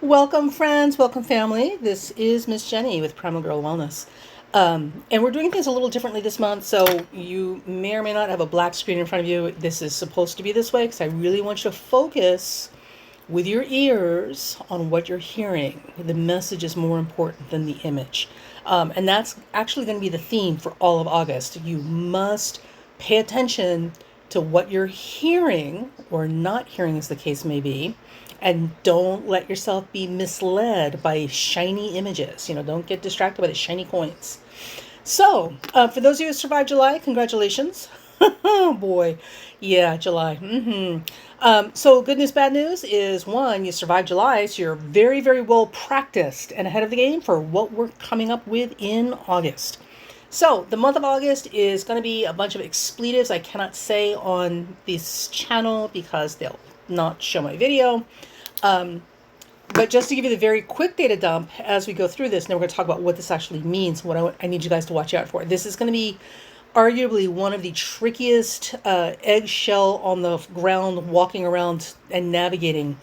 Welcome, friends. Welcome, family. This is Miss Jenny with Primal Girl Wellness. And we're doing things a little differently this month, so you may or may not have a black screen in front of you. This is supposed to be this way because I really want you to focus with your ears on what you're hearing. The message is more important than the image. And that's actually going to be the theme for all of August. You must pay attention to what you're hearing or not hearing, as the case may be. And don't let yourself be misled by shiny images. Don't get distracted by the shiny coins. So, for those of you who survived July, congratulations. Oh boy. Yeah, July. So, good news, bad news is one, you survived July, so you're very, very well practiced and ahead of the game for what we're coming up with in August. So, the month of August is going to be a bunch of expletives I cannot say on this channel because they'll not show my video. But just to give you the very quick data dump as we go through this, now we're going to talk about what this actually means, what I need you guys to watch out for. This is going to be arguably one of the trickiest eggshell on the ground, walking around and navigating,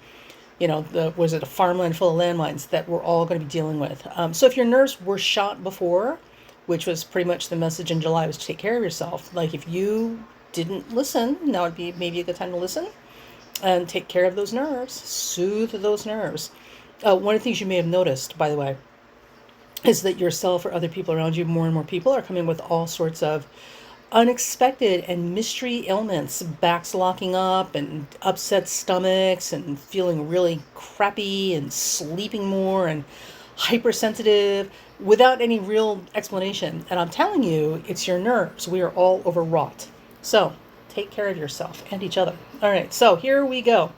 was it a farmland full of landmines that we're all going to be dealing with. So if your nerves were shot before, which was pretty much the message in July, was to take care of yourself. Like if you didn't listen, now would be maybe a good time to listen and take care of those nerves, soothe those nerves. One of the things you may have noticed, by the way, is that yourself or other people around you, more and more people are coming with all sorts of unexpected and mystery ailments, backs locking up and upset stomachs and feeling really crappy and sleeping more and hypersensitive without any real explanation. And I'm telling you, it's your nerves. We are all overwrought. So take care of yourself and each other. All right, so here we go.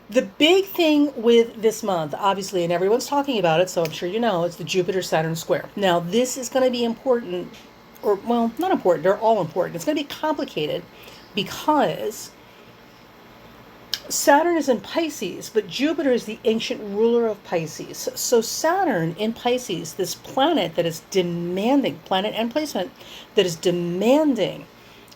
The big thing with this month, obviously, and everyone's talking about it, so I'm sure you know, it's the Jupiter-Saturn square. Now, this is going to be important, or, well, not important, they're all important. It's going to be complicated because Saturn is in Pisces, but Jupiter is the ancient ruler of Pisces. So Saturn in Pisces, this planet that is demanding, planet and placement, that is demanding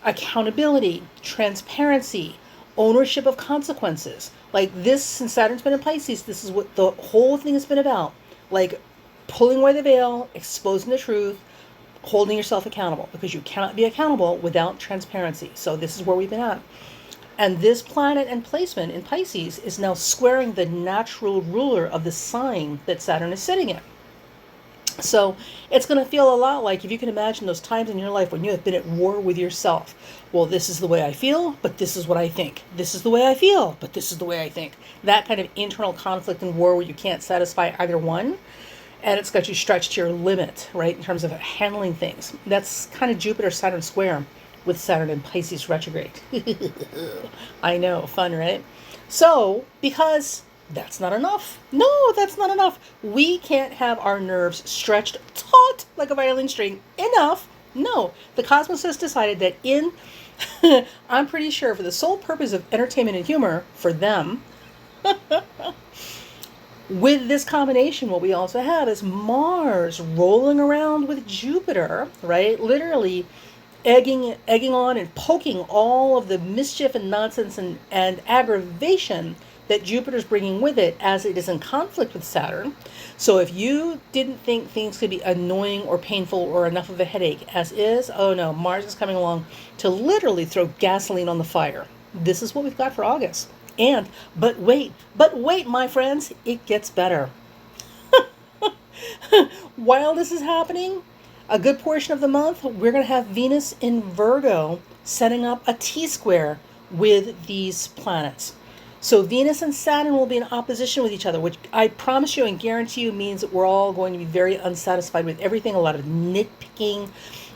accountability, transparency, ownership of consequences. Like this, since Saturn's been in Pisces, this is what the whole thing has been about. Like pulling away the veil, exposing the truth, holding yourself accountable, because you cannot be accountable without transparency. So this is where we've been at. And this planet and placement in Pisces is now squaring the natural ruler of the sign that Saturn is sitting in. So it's going to feel a lot like, if you can imagine those times in your life when you have been at war with yourself. Well, this is the way I feel, but this is what I think. This is the way I feel, but this is the way I think. That kind of internal conflict and war where you can't satisfy either one. And it's got you stretched to your limit, right, in terms of handling things. That's kind of Jupiter-Saturn square with Saturn in Pisces retrograde. I know, fun, right? So, because that's not enough. No, that's not enough. We can't have our nerves stretched taut like a violin string enough. No, the cosmos has decided that I'm pretty sure for the sole purpose of entertainment and humor for them, with this combination, what we also have is Mars rolling around with Jupiter, right? Literally egging on and poking all of the mischief and nonsense and aggravation that Jupiter's bringing with it as it is in conflict with Saturn. So if you didn't think things could be annoying or painful or enough of a headache as is, oh no, Mars is coming along to literally throw gasoline on the fire. This is what we've got for August. And, but wait, my friends, it gets better. While this is happening, a good portion of the month, we're going to have Venus in Virgo setting up a T-square with these planets. So Venus and Saturn will be in opposition with each other, which I promise you and guarantee you means that we're all going to be very unsatisfied with everything, a lot of nitpicking,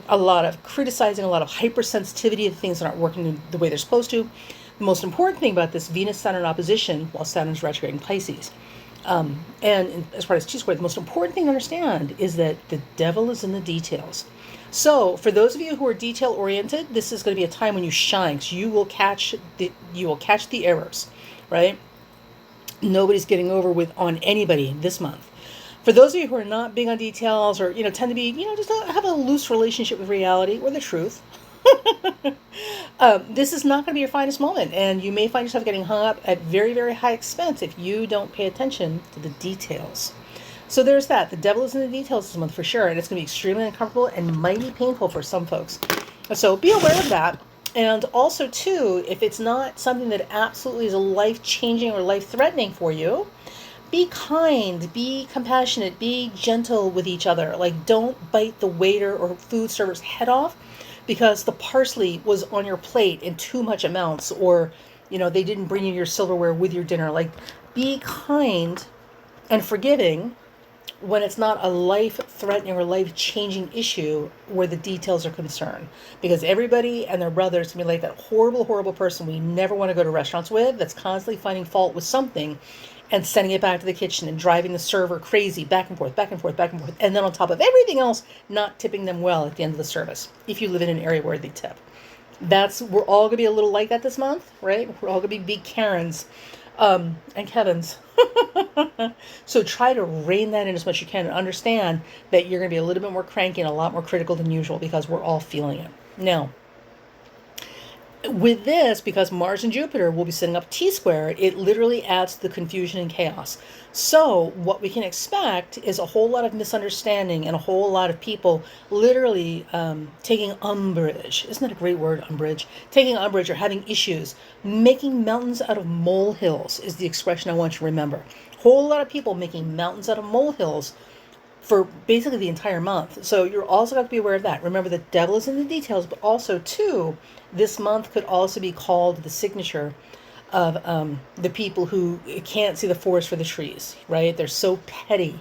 a lot of criticizing, a lot of hypersensitivity to things that aren't working the way they're supposed to. The most important thing about this Venus-Saturn opposition, while Saturn's retrograde in Pisces, and as far as T-squared, the most important thing to understand is that the devil is in the details. So for those of you who are detail-oriented, this is going to be a time when you shine, because you will catch the errors, right? Nobody's getting over with on anybody this month. For those of you who are not big on details or, tend to be, just have a loose relationship with reality or the truth, This is not going to be your finest moment, and you may find yourself getting hung up at very, very high expense if you don't pay attention to the details. So there's that. The devil is in the details this month for sure, and it's going to be extremely uncomfortable and mighty painful for some folks. So be aware of that. And also, too, if it's not something that absolutely is life-changing or life-threatening for you, be kind, be compassionate, be gentle with each other. Like, don't bite the waiter or food server's head off because the parsley was on your plate in too much amounts, or, they didn't bring you your silverware with your dinner. Like, be kind and forgiving when it's not a life-threatening or life-changing issue where the details are concerned. Because everybody and their brothers can be like that horrible, horrible person we never want to go to restaurants with that's constantly finding fault with something and sending it back to the kitchen and driving the server crazy back and forth, back and forth, back and forth. And then on top of everything else, not tipping them well at the end of the service, if you live in an area where they tip. We're all going to be a little like that this month, right? We're all going to be big Karens and Kevins. So try to rein that in as much as you can and understand that you're going to be a little bit more cranky and a lot more critical than usual because we're all feeling it. Now, with this, because Mars and Jupiter will be setting up T-square, it literally adds to the confusion and chaos. So what we can expect is a whole lot of misunderstanding and a whole lot of people literally taking umbrage. Isn't that a great word, umbrage? Taking umbrage or having issues. Making mountains out of molehills is the expression I want you to remember. Whole lot of people making mountains out of molehills for basically the entire month. So you're also going to be aware of that. Remember, the devil is in the details, but also, too, this month could also be called the signature of the people who can't see the forest for the trees, right? They're so petty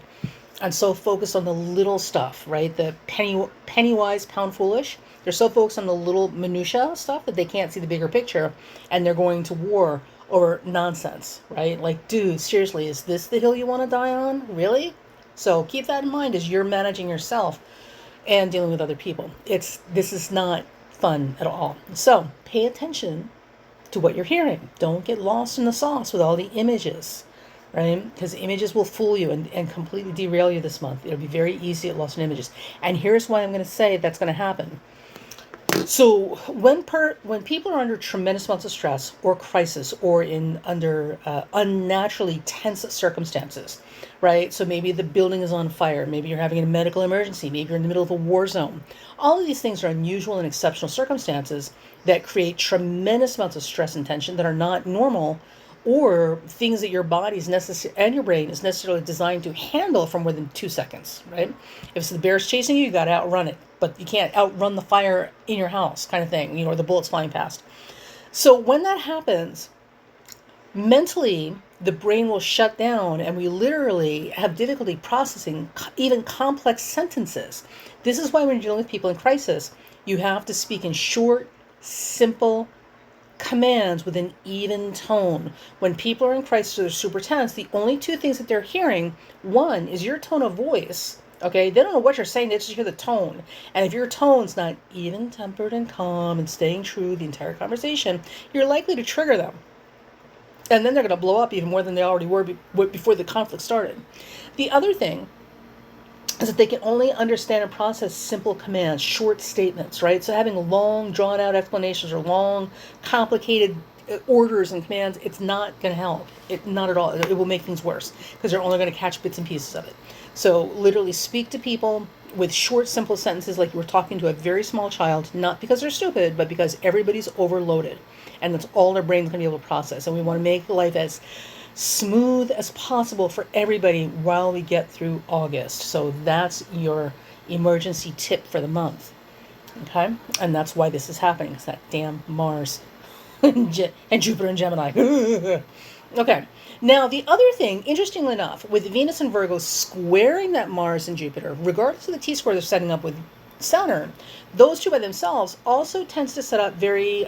and so focused on the little stuff, right? The penny wise, pound foolish. They're so focused on the little minutia stuff that they can't see the bigger picture, and they're going to war over nonsense, right? Like, dude, seriously, is this the hill you want to die on? Really? So keep that in mind as you're managing yourself and dealing with other people. This is not fun at all. So pay attention to what you're hearing. Don't get lost in the sauce with all the images, right? Because images will fool you and completely derail you this month. It'll be very easy to get lost in images. And here's why I'm going to say that's going to happen. So when people are under tremendous amounts of stress or crisis or under unnaturally tense circumstances, right? So maybe the building is on fire. Maybe you're having a medical emergency. Maybe you're in the middle of a war zone. All of these things are unusual and exceptional circumstances that create tremendous amounts of stress and tension that are not normal, or things that your body is necessary and your brain is necessarily designed to handle for more than 2 seconds, right? If it's the bear's chasing you, you got to outrun it, but you can't outrun the fire in your house, kind of thing, or the bullets flying past. So when that happens, mentally, the brain will shut down and we literally have difficulty processing even complex sentences. This is why when you're dealing with people in crisis, you have to speak in short, simple commands with an even tone. When people are in crisis or they're super tense, the only two things that they're hearing, one is your tone of voice. Okay, they don't know what you're saying, they just hear the tone. And if your tone's not even tempered and calm and staying true the entire conversation, you're likely to trigger them. And then they're going to blow up even more than they already were before the conflict started. The other thing is that they can only understand and process simple commands, short statements, right? So having long, drawn-out explanations or long, complicated orders and commands, it's not going to help. Not at all. It will make things worse because they're only going to catch bits and pieces of it. So literally speak to people with short, simple sentences like you were talking to a very small child, not because they're stupid, but because everybody's overloaded. And that's all their brain's going to be able to process. And we want to make life as smooth as possible for everybody while we get through August. So that's your emergency tip for the month. Okay? And that's why this is happening. It's that damn Mars and Jupiter and Gemini. Okay. Now, the other thing, interestingly enough, with Venus and Virgo squaring that Mars and Jupiter, regardless of the T-square they're setting up with Saturn, those two by themselves also tends to set up very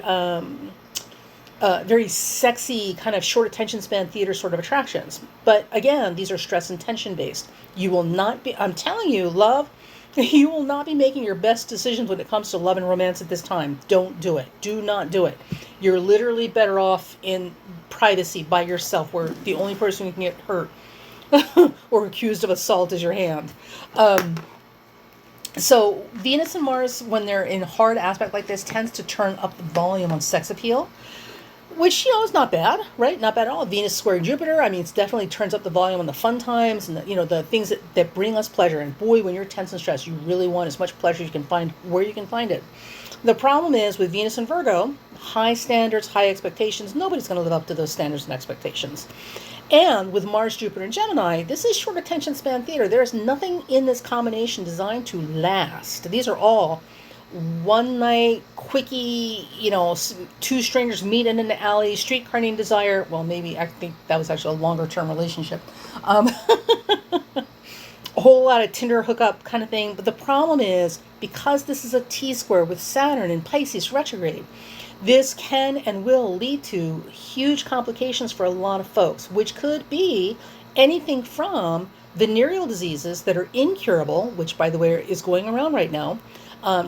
sexy, kind of short attention span theater sort of attractions. But again, these are stress and tension based. You will not be, I'm telling you, love, you will not be making your best decisions when it comes to love and romance at this time. Don't do it. Do not do it. You're literally better off in privacy by yourself, where the only person who can get hurt or accused of assault is your hand. So Venus and Mars, when they're in hard aspect like this, tends to turn up the volume on sex appeal, which, is not bad, right? Not bad at all. Venus square Jupiter, I mean, it's definitely turns up the volume on the fun times and the things that bring us pleasure. And boy, when you're tense and stressed, you really want as much pleasure as you can find where you can find it. The problem is with Venus and Virgo, high standards, high expectations. Nobody's going to live up to those standards and expectations. And with Mars, Jupiter, and Gemini, this is short attention span theater. There is nothing in this combination designed to last. These are all one night, quickie, two strangers meet in an alley, streetcar named Desire. Well, maybe I think that was actually a longer term relationship. A whole lot of Tinder hookup kind of thing. But the problem is, because this is a T-square with Saturn and Pisces retrograde, this can and will lead to huge complications for a lot of folks, which could be anything from venereal diseases that are incurable, which, by the way, is going around right now,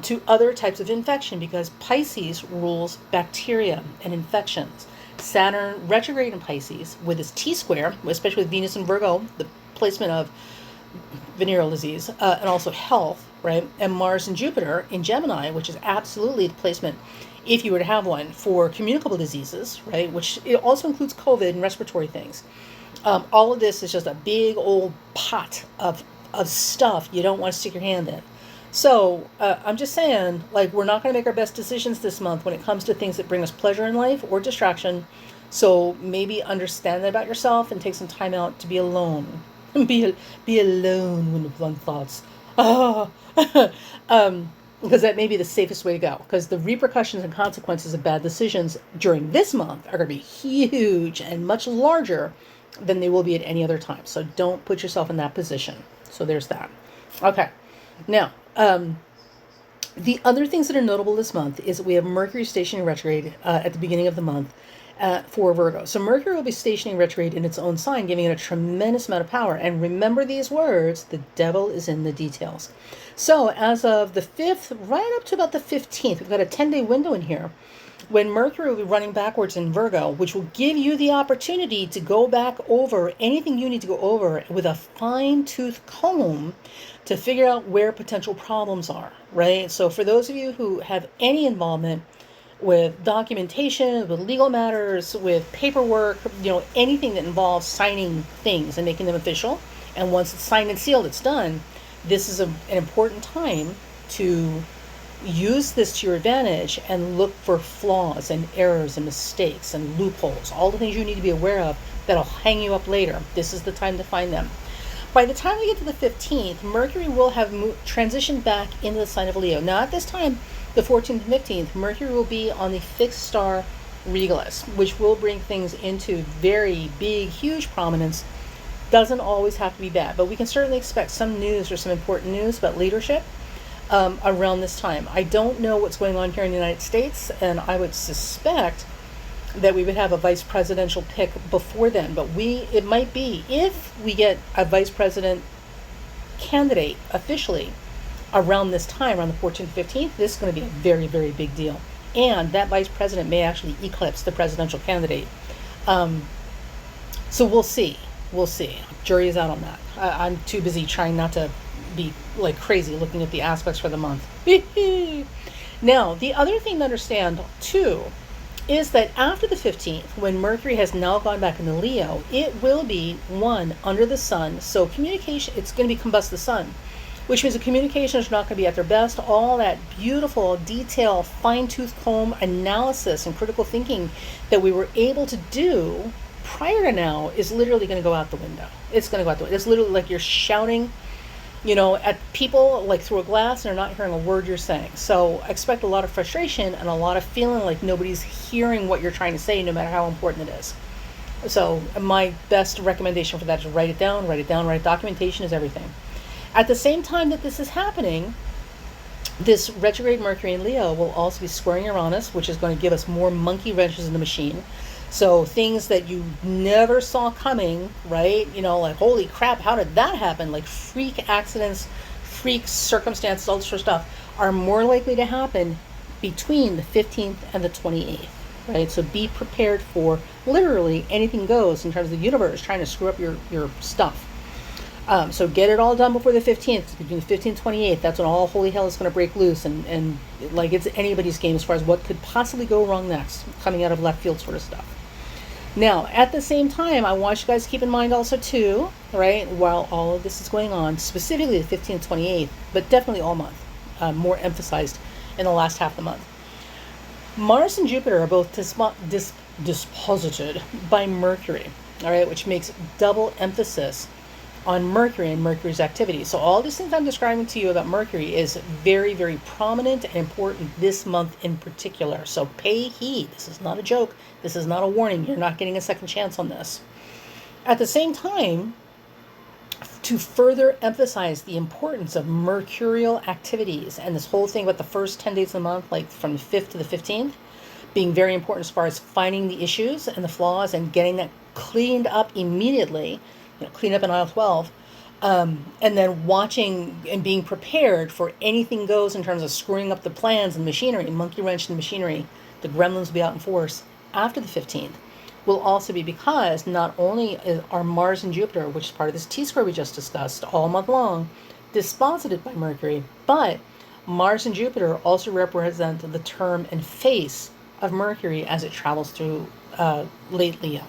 to other types of infection, because Pisces rules bacteria and infections. Saturn retrograde in Pisces with its T-square, especially with Venus and Virgo, the placement of venereal disease, and also health, right? And Mars and Jupiter in Gemini, which is absolutely the placement, if you were to have one, for communicable diseases, right? Which it also includes COVID and respiratory things. All of this is just a big old pot of stuff you don't want to stick your hand in. So I'm just saying, we're not going to make our best decisions this month when it comes to things that bring us pleasure in life or distraction. So maybe understand that about yourself and take some time out to be alone. Be alone with one's thoughts. Because that may be the safest way to go. Because the repercussions and consequences of bad decisions during this month are going to be huge and much larger than they will be at any other time. So don't put yourself in that position. So there's that. Okay. Now, the other things that are notable this month is that we have Mercury stationing retrograde at the beginning of the month for Virgo. So Mercury will be stationing retrograde in its own sign, giving it a tremendous amount of power. And remember these words, the devil is in the details. So as of the 5th, right up to about the 15th, we've got a 10-day window in here when Mercury will be running backwards in Virgo, which will give you the opportunity to go back over anything you need to go over with a fine-tooth comb to figure out where potential problems are, right? So for those of you who have any involvement with documentation, with legal matters, with paperwork, anything that involves signing things and making them official, and once it's signed and sealed, it's done, this is an important time to use this to your advantage and look for flaws and errors and mistakes and loopholes, all the things you need to be aware of that'll hang you up later. This is the time to find them. By the time we get to the 15th, Mercury will have transitioned back into the sign of Leo. Now at this time, the 14th and 15th, Mercury will be on the fixed star Regalis, which will bring things into very big, huge prominence. Doesn't always have to be bad, but we can certainly expect some news or some important news about leadership around this time. I don't know what's going on here in the United States, and I would suspect that we would have a vice presidential pick before then, but it might be, if we get a vice president candidate officially around this time, around the 14th, 15th, this is going to be a very, very big deal. And that vice president may actually eclipse the presidential candidate. So we'll see. We'll see. Jury is out on that. I'm too busy trying not to be like crazy looking at the aspects for the month. Now, the other thing to understand, too, is that after the 15th, when Mercury has now gone back into Leo, it will be, one, under the sun. So communication, it's going to be combust the sun, which means the communication is not going to be at their best. All that beautiful, detailed, fine-tooth comb analysis and critical thinking that we were able to do prior to now is literally going to go out the window. It's going to go out the window. It's literally like you're shouting, at people like through a glass, and they're not hearing a word you're saying. So expect a lot of frustration and a lot of feeling like nobody's hearing what you're trying to say, no matter how important it is. So my best recommendation for that is write it down, write documentation is everything. At the same time that this is happening, this retrograde Mercury in Leo will also be squaring Uranus, which is going to give us more monkey wrenches in the machine. So things that you never saw coming, right? Like, holy crap, how did that happen? Like freak accidents, freak circumstances, all this sort of stuff are more likely to happen between the 15th and the 28th, right? So be prepared for literally anything goes in terms of the universe trying to screw up your stuff. So get it all done before the 15th. Between the 15th and 28th, that's when all holy hell is going to break loose. And like it's anybody's game as far as what could possibly go wrong next, coming out of left field sort of stuff. Now, at the same time, I want you guys to keep in mind also too, right, while all of this is going on, specifically the 15th, 28th, but definitely all month, more emphasized in the last half of the month. Mars and Jupiter are both disposited by Mercury, all right, which makes double emphasis on Mercury and Mercury's activity. So all these things I'm describing to you about Mercury is very, very prominent and important this month in particular. So pay heed. This is not a joke. This is not a warning. You're not getting a second chance on this. At the same time, to further emphasize the importance of mercurial activities and this whole thing about the first 10 days of the month, like from the 5th to the 15th, being very important as far as finding the issues and the flaws and getting that cleaned up immediately, clean up in aisle 12, and then watching and being prepared for anything goes in terms of screwing up the plans and machinery, monkey wrench and machinery. The gremlins will be out in force after the 15th. Will also be because not only are Mars and Jupiter, which is part of this T-square we just discussed all month long, disposited by Mercury, but Mars and Jupiter also represent the term and face of Mercury as it travels through late Leo.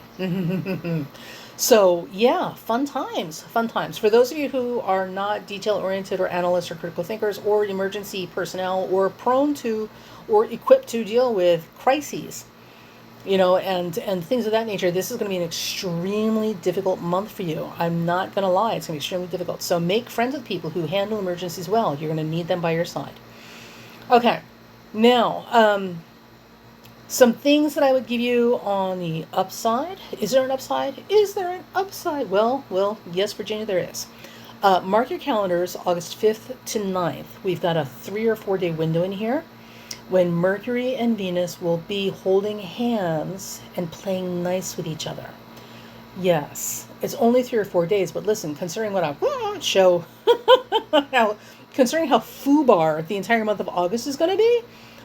So yeah, fun times, fun times. For those of you who are not detail-oriented or analysts or critical thinkers or emergency personnel or prone to or equipped to deal with crises, and things of that nature, this is going to be an extremely difficult month for you. I'm not going to lie. It's going to be extremely difficult. So make friends with people who handle emergencies well. You're going to need them by your side. Okay. Now, some things that I would give you on the upside. Is there an upside? Is there an upside? Well, yes, Virginia, there is. Mark your calendars, August 5th to 9th. We've got a 3 or 4 day window in here when Mercury and Venus will be holding hands and playing nice with each other. Yes, it's only 3 or 4 days, but listen, considering what I show, considering how FUBAR the entire month of August is going to be,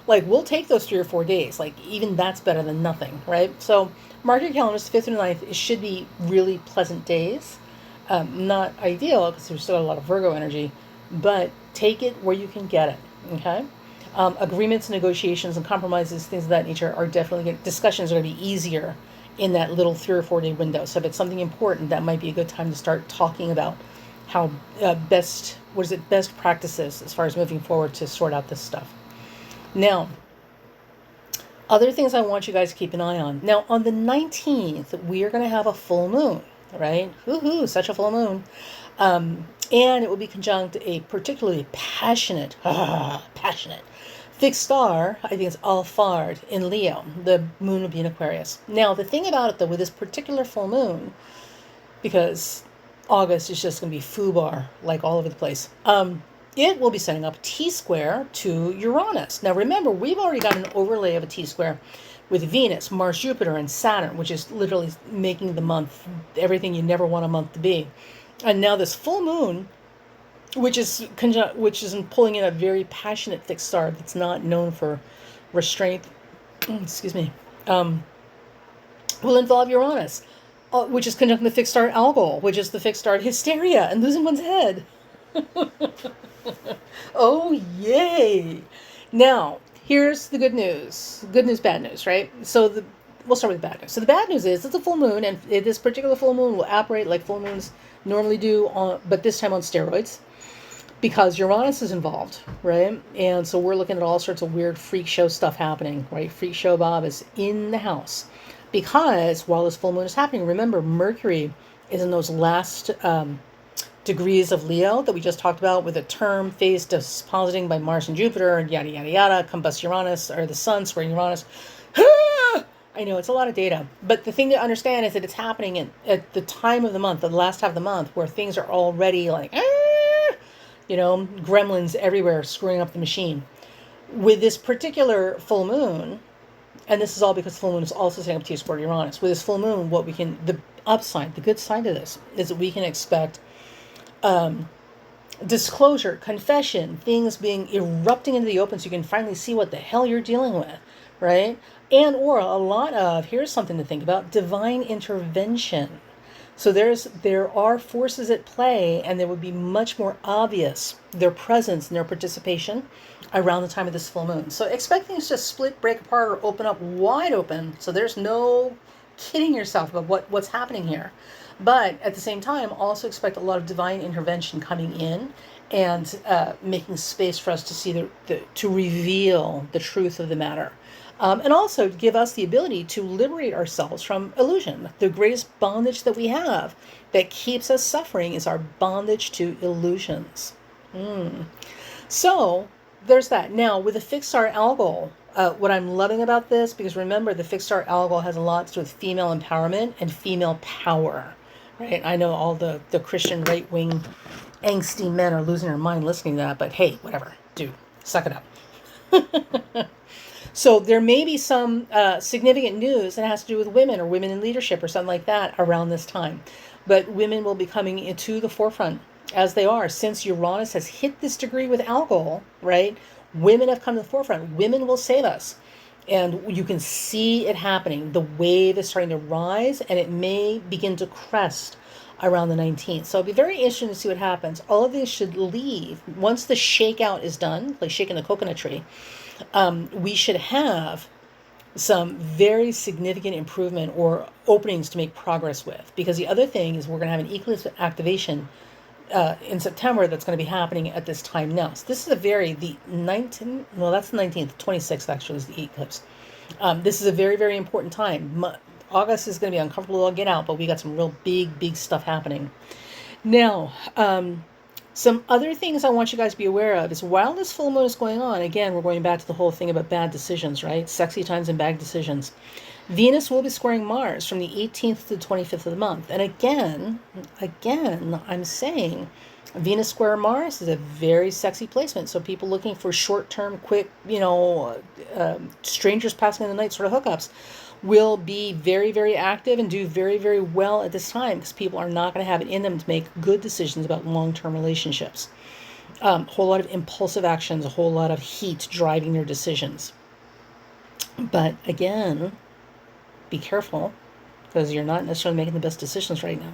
like, we'll take those 3 or 4 days. Like, even that's better than nothing, right? So mark your calendars, 5th and 9th. It should be really pleasant days. Not ideal because there's still a lot of Virgo energy, but take it where you can get it, okay? Agreements, negotiations, and compromises, things of that nature are definitely discussions are going to be easier in that little 3 or 4 day window. So if it's something important, that might be a good time to start talking about how best practices as far as moving forward to sort out this stuff. Now, other things I want you guys to keep an eye on. Now, on the 19th, we are going to have a full moon, right? Woohoo, such a full moon. And it will be conjunct a particularly passionate fixed star, I think it's Alphard in Leo. The moon will be in Aquarius. Now, the thing about it, though, with this particular full moon, because August is just going to be FUBAR, like all over the place, it will be setting up T-square to Uranus. Now, remember, we've already got an overlay of a T-square with Venus, Mars, Jupiter, and Saturn, which is literally making the month everything you never want a month to be. And now this full moon, which is pulling in a very passionate fixed star that's not known for restraint, will involve Uranus, which is conjuncting the fixed star Algol, which is the fixed star hysteria and losing one's head. Oh, yay. Now, here's the good news. Good news, bad news, right? So we'll start with the bad news. So the bad news is it's a full moon, and this particular full moon will operate like full moons normally do, but this time on steroids, because Uranus is involved, right? And so we're looking at all sorts of weird freak show stuff happening, right? Freak show Bob is in the house. Because while this full moon is happening, remember, Mercury is in those last degrees of Leo that we just talked about, with a term phase dispositing by Mars and Jupiter, and yada, yada, yada, combust Uranus, or the sun squaring Uranus. I know, it's a lot of data. But the thing to understand is that it's happening at the time of the month, the last half of the month, where things are already like, gremlins everywhere screwing up the machine. With this particular full moon, and this is all because the full moon is also setting up T-squared Uranus. With this full moon, the upside, the good side of this, is that we can expect disclosure, confession, things erupting into the open so you can finally see what the hell you're dealing with, right? And or a lot of, here's something to think about, divine intervention. So there are forces at play, and there would be much more obvious their presence and their participation around the time of this full moon. So expect things to split, break apart, or open up wide open. So there's no kidding yourself about what's happening here. But at the same time, also expect a lot of divine intervention coming in and making space for us to see to reveal the truth of the matter. And also give us the ability to liberate ourselves from illusion. The greatest bondage that we have that keeps us suffering is our bondage to illusions. So there's that. Now, with the fixed star Algol, what I'm loving about this, because remember, the fixed star Algol has a lot to do with female empowerment and female power, right? I know all the Christian right-wing angsty men are losing their mind listening to that, but hey, whatever, dude, suck it up. So there may be some significant news that has to do with women or women in leadership or something like that around this time. But women will be coming into the forefront as they are. Since Uranus has hit this degree with Algol, right? Women have come to the forefront. Women will save us. And you can see it happening. The wave is starting to rise, and it may begin to crest around the 19th. So it'll be very interesting to see what happens. All of these should leave. Once the shakeout is done, like shaking the coconut tree, we should have some very significant improvement or openings to make progress with. Because the other thing is we're going to have an eclipse activation in September that's going to be happening at this time now. So this is the 19th, well, that's the 19th, 26th actually is the eclipse. This is a very, very important time. August is going to be uncomfortable to get out, but we got some real big stuff happening. Now, some other things I want you guys to be aware of is while this full moon is going on, again, we're going back to the whole thing about bad decisions, right? Sexy times and bad decisions. Venus will be squaring Mars from the 18th to the 25th of the month. And again, I'm saying Venus square Mars is a very sexy placement. So people looking for short-term, quick, strangers passing in the night sort of hookups will be very, very active and do very, very well at this time because people are not going to have it in them to make good decisions about long-term relationships. A whole lot of impulsive actions, a whole lot of heat driving their decisions. But again, be careful because you're not necessarily making the best decisions right now.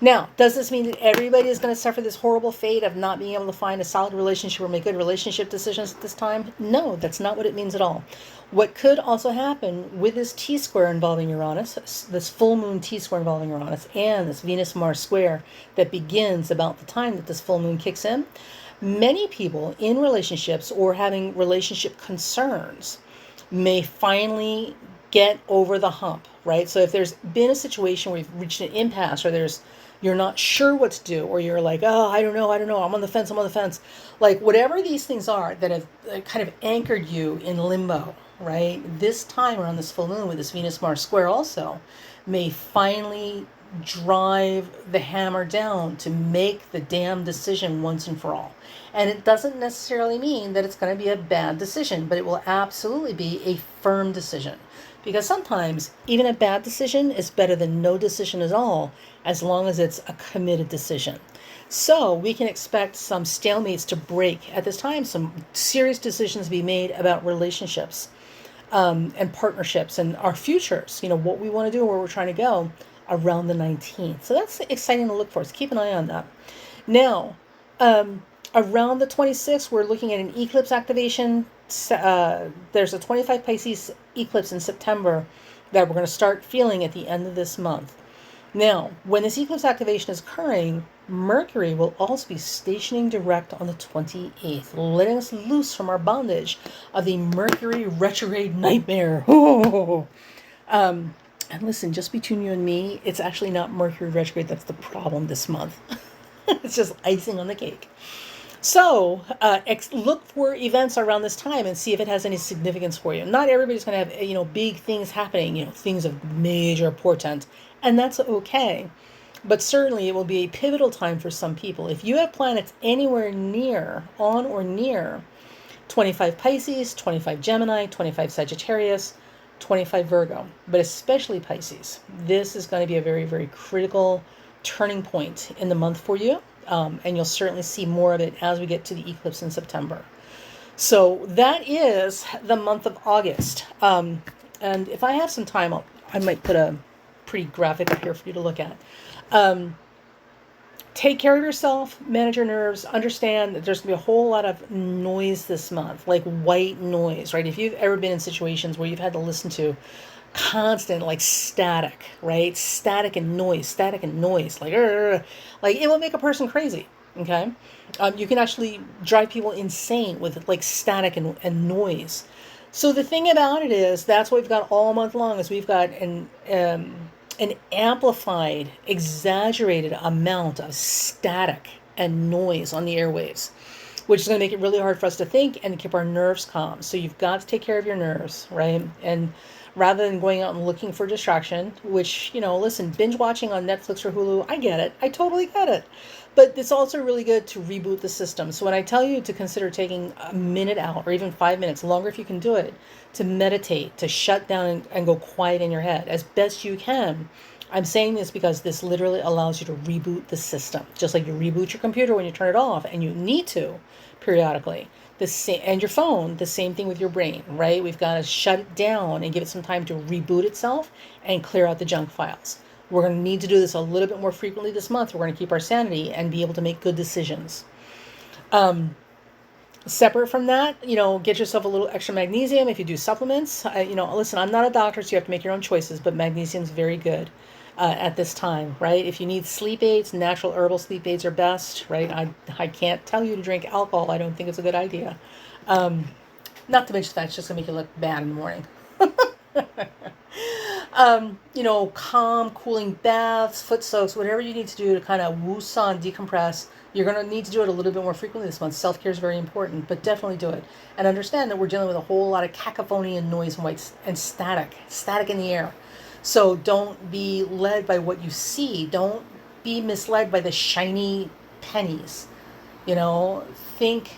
Now, does this mean that everybody is going to suffer this horrible fate of not being able to find a solid relationship or make good relationship decisions at this time? No, that's not what it means at all. What could also happen with this T-square involving Uranus, this full moon T-square involving Uranus, and this Venus-Mars square that begins about the time that this full moon kicks in, many people in relationships or having relationship concerns may finally get over the hump, right? So if there's been a situation where you've reached an impasse or you're not sure what to do, or you're like, oh, I don't know, I'm on the fence. Like whatever these things are that have kind of anchored you in limbo, right? This time around this full moon with this Venus-Mars square also may finally drive the hammer down to make the damn decision once and for all. And it doesn't necessarily mean that it's going to be a bad decision, but it will absolutely be a firm decision. Because sometimes even a bad decision is better than no decision at all, as long as it's a committed decision. So we can expect some stalemates to break at this time, some serious decisions to be made about relationships and partnerships and our futures, what we want to do, where we're trying to go around the 19th. So that's exciting to look for. So keep an eye on that. Now, around the 26th, we're looking at an eclipse activation. There's a 25 Pisces eclipse in September that we're going to start feeling at the end of this month. Now, when this eclipse activation is occurring, Mercury will also be stationing direct on the 28th, letting us loose from our bondage of the Mercury retrograde nightmare. And listen, just between you and me, it's actually not Mercury retrograde that's the problem this month. It's just icing on the cake. So look for events around this time and see if it has any significance for you. Not everybody's going to have, big things happening, things of major portent, and that's okay. But certainly it will be a pivotal time for some people. If you have planets anywhere on or near 25 Pisces, 25 Gemini, 25 Sagittarius, 25 Virgo, but especially Pisces, this is going to be a very, very critical turning point in the month for you. And you'll certainly see more of it as we get to the eclipse in September. So that is the month of August. And if I have some time, I might put a pretty graphic up here for you to look at. Take care of yourself, manage your nerves, understand that there's going to be a whole lot of noise this month, like white noise, right? If you've ever been in situations where you've had to listen to constant, like static, right? Static and noise, like it will make a person crazy, okay? You can actually drive people insane with like static and noise. So the thing about it is, that's what we've got all month long, is we've got an amplified, exaggerated amount of static and noise on the airwaves, which is going to make it really hard for us to think and keep our nerves calm. So you've got to take care of your nerves, right? And rather than going out and looking for distraction, which, listen, binge watching on Netflix or Hulu, I get it. I totally get it. But it's also really good to reboot the system. So when I tell you to consider taking a minute out, or even 5 minutes, longer if you can do it, to meditate, to shut down and go quiet in your head as best you can, I'm saying this because this literally allows you to reboot the system. Just like you reboot your computer when you turn it off, and you need to periodically. And your phone, the same thing with your brain, right? We've got to shut it down and give it some time to reboot itself and clear out the junk files. We're going to need to do this a little bit more frequently this month. We're going to keep our sanity and be able to make good decisions. Separate from that, get yourself a little extra magnesium if you do supplements. Listen, I'm not a doctor, so you have to make your own choices, but magnesium is very good at this time, right? If you need sleep aids, natural herbal sleep aids are best, right? I can't tell you to drink alcohol. I don't think it's a good idea. Not to mention that it's just going to make you look bad in the morning. Calm, cooling baths, foot soaks, whatever you need to do to kind of woo-san, decompress. You're going to need to do it a little bit more frequently this month. Self-care is very important, but definitely do it. And understand that we're dealing with a whole lot of cacophony and noise and white and static in the air. So don't be led by what you see. Don't be misled by the shiny pennies. Think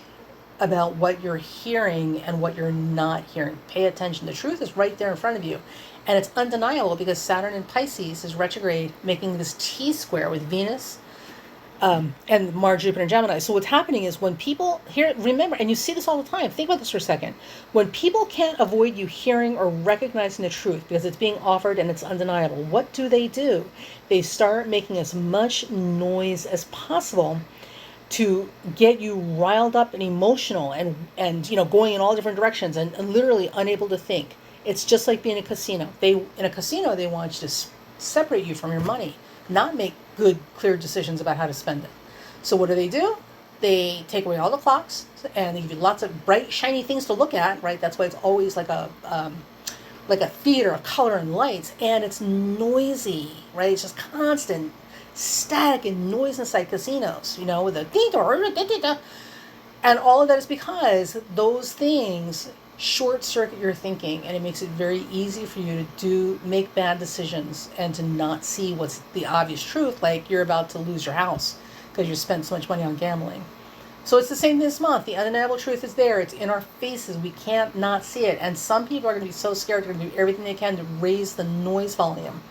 about what you're hearing and what you're not hearing. Pay attention. The truth is right there in front of you. And it's undeniable because Saturn in Pisces is retrograde, making this T-square with Venus and Mars, Jupiter, and Gemini. So what's happening is when people hear, remember, and you see this all the time, think about this for a second. When people can't avoid you hearing or recognizing the truth because it's being offered and it's undeniable, what do? They start making as much noise as possible to get you riled up and emotional and going in all different directions and literally unable to think. It's just like being in a casino. In a casino, they want you to separate you from your money, not make good, clear decisions about how to spend it. So what do? They take away all the clocks and they give you lots of bright, shiny things to look at, right? That's why it's always like a theater of color and lights, and it's noisy, right? It's just constant static and noise inside casinos, with a and all of that is because those things short circuit your thinking, and it makes it very easy for you to make bad decisions and to not see what's the obvious truth, like you're about to lose your house because you spent so much money on gambling. So it's the same this month. The undeniable truth is there. It's in our faces. We can't not see it. And some people are going to be so scared they're going to do everything they can to raise the noise volume,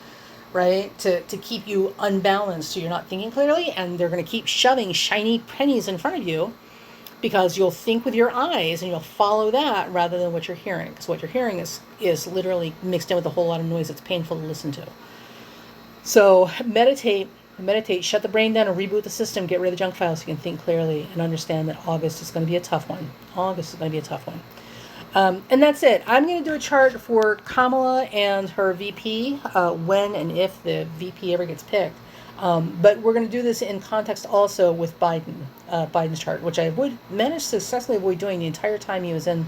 right? To keep you unbalanced so you're not thinking clearly, and they're going to keep shoving shiny pennies in front of you because you'll think with your eyes and you'll follow that rather than what you're hearing, because what you're hearing is literally mixed in with a whole lot of noise that's painful to listen to. So meditate, shut the brain down and reboot the system, get rid of the junk files so you can think clearly and understand that August is going to be a tough one. And that's it. I'm going to do a chart for Kamala and her VP, when and if the VP ever gets picked. But we're going to do this in context also with Biden's chart, which I managed to successfully avoid doing the entire time he was in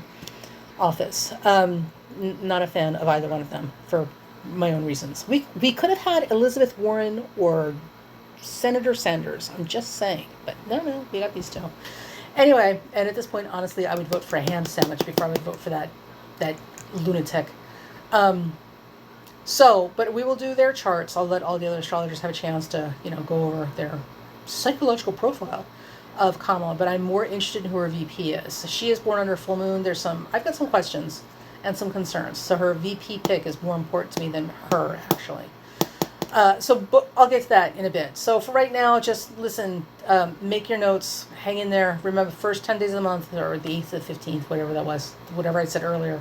office. Not a fan of either one of them for my own reasons. We could have had Elizabeth Warren or Senator Sanders. I'm just saying. But no, we got these two. Anyway, and at this point, honestly, I would vote for a ham sandwich before I would vote for that lunatic. But we will do their charts. I'll let all the other astrologers have a chance to, go over their psychological profile of Kamala. But I'm more interested in who her VP is. She is born under full moon. I've got some questions and some concerns. So her VP pick is more important to me than her, actually. But I'll get to that in a bit. So for right now, just listen, make your notes, hang in there. Remember, the first 10 days of the month, or the 8th to the 15th, whatever that was, whatever I said earlier,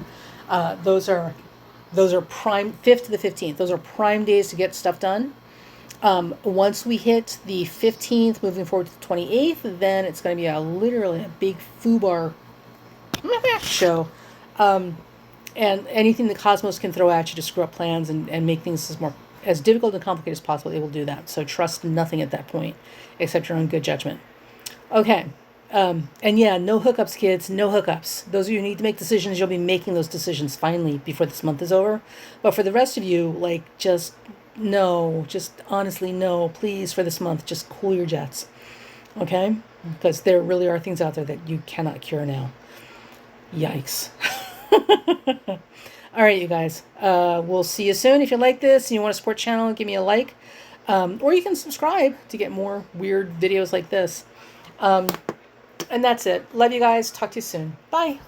those are prime, 5th to the 15th. Those are prime days to get stuff done. Once we hit the 15th, moving forward to the 28th, then it's going to be literally a big FUBAR show. And anything the cosmos can throw at you to screw up plans and make things as difficult and complicated as possible, it will do that. So trust nothing at that point, except your own good judgment. Okay. And yeah, no hookups, kids. No hookups. Those of you who need to make decisions, you'll be making those decisions finally before this month is over. But for the rest of you, like, just honestly, no, please, for this month, just cool your jets. Okay? Because there really are things out there that you cannot cure now. Yikes. All right, you guys. We'll see you soon. If you like this and you want to support the channel, give me a like. Or you can subscribe to get more weird videos like this. And that's it. Love you guys. Talk to you soon. Bye.